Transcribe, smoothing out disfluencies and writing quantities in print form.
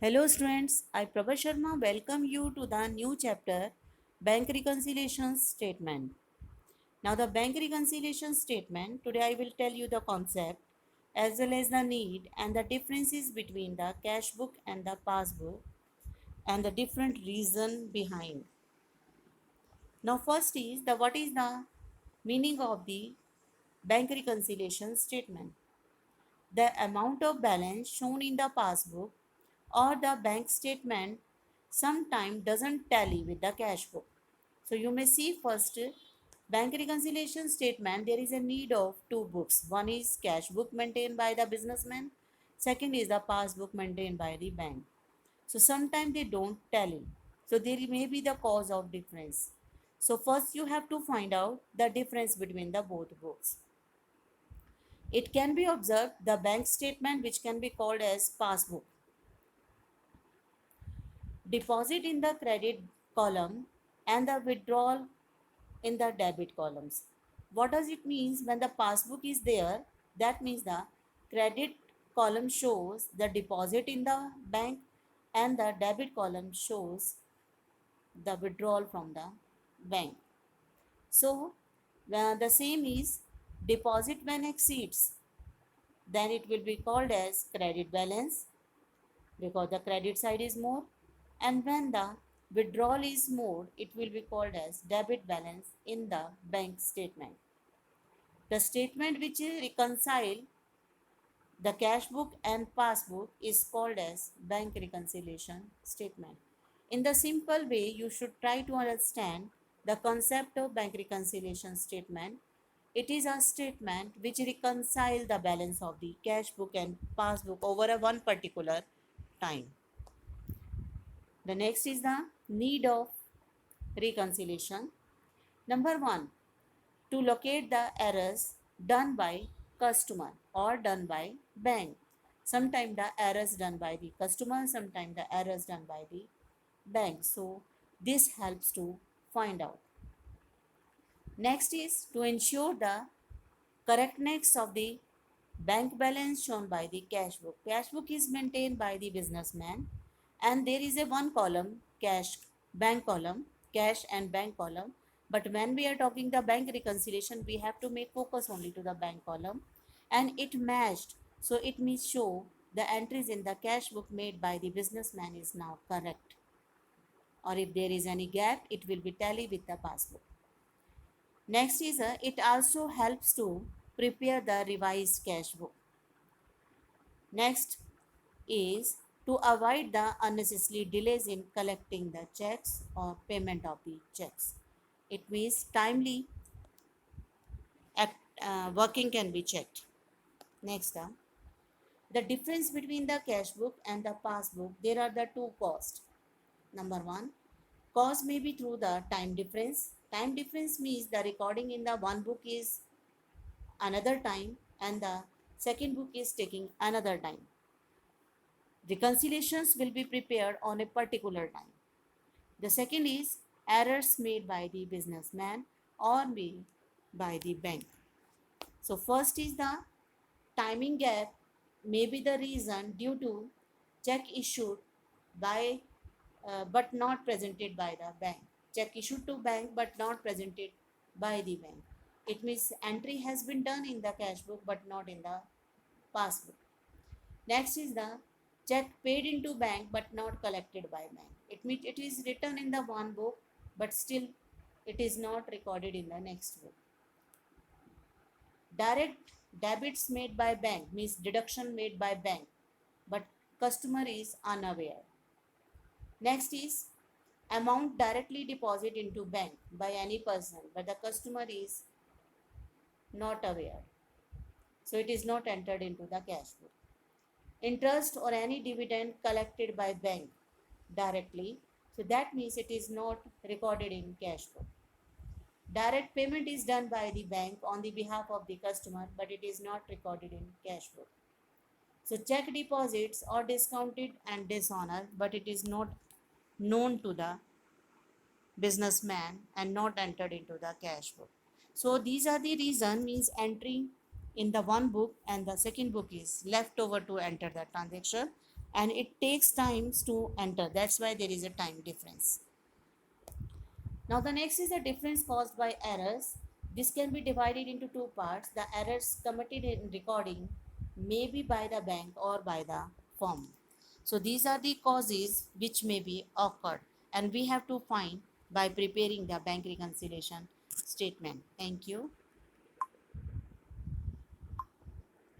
Hello students, I Prabha Sharma welcome you to the new chapter Bank Reconciliation Statement. Now the bank reconciliation statement, today I will tell you the concept as well as the need and the differences between the cash book and the passbook and the different reason behind. Now first is the what is the meaning of the bank reconciliation statement. The amount of balance shown in the passbook or the bank statement sometimes doesn't tally with the cash book. So you may see first bank reconciliation statement there is a need of two books. One is cash book maintained by the businessman, second is the passbook maintained by the bank. So sometimes they don't tally. So there may be the cause of difference. So first you have to find out the difference between the both books. It can be observed the bank statement which can be called as passbook. Deposit in the credit column and the withdrawal in the debit columns. What does it mean when the passbook is there? That means the credit column shows the deposit in the bank and the debit column shows the withdrawal from the bank. So the same is deposit when exceeds, then it will be called as credit balance because the credit side is more, and when the withdrawal is more it will be called as debit balance in the bank statement. The statement which reconcile the cash book and passbook is called as bank reconciliation statement. In the simple way you should try to understand the concept of bank reconciliation statement. It is a statement which reconcile the balance of the cash book and passbook over a one particular time. The next is the need of reconciliation. Number one, to locate the errors done by customer or done by bank. Sometimes the errors done by the customer, sometimes the errors done by the bank. So this helps to find out. Next is to ensure the correctness of the bank balance shown by the cash book. Cash book is maintained by the businessman and there is a one column cash bank column, cash and bank column. But when we are talking the bank reconciliation, we have to make focus only to the bank column and it matched. So it means show the entries in the cash book made by the businessman is now correct. Or if there is any gap, it will be tally with the passbook. Next is it also helps to prepare the revised cash book. Next is to avoid the unnecessary delays in collecting the checks or payment of the checks. It means timely working can be checked. Next, the difference between the cash book and the passbook, there are the two costs. Number one, cost may be through the time difference. Time difference means the recording in the one book is another time and the second book is taking another time. Reconciliations will be prepared on a particular time. The second is errors made by the businessman or made by the bank. So first is the timing gap may be the reason due to check issued by but not presented by the bank. Check issued to bank but not presented by the bank. It means entry has been done in the cash book but not in the passbook. Next is the check paid into bank but not collected by bank. It means it is written in the one book but still it is not recorded in the next book. Direct debits made by bank means deduction made by bank but customer is unaware. Next is amount directly deposited into bank by any person but the customer is not aware. So it is not entered into the cash book. Interest or any dividend collected by bank directly, so that means it is not recorded in cash book. Direct payment is done by the bank on the behalf of the customer but it is not recorded in cash book. So check deposits are discounted and dishonored but it is not known to the businessman and not entered into the cash book. So these are the reason means entry in the one book and the second book is left over to enter the transaction and it takes times to enter. That's why there is a time difference. Now the next is the difference caused by errors. This can be divided into two parts. The errors committed in recording may be by the bank or by the firm. So these are the causes which may be occurred, and we have to find by preparing the bank reconciliation statement. Thank you.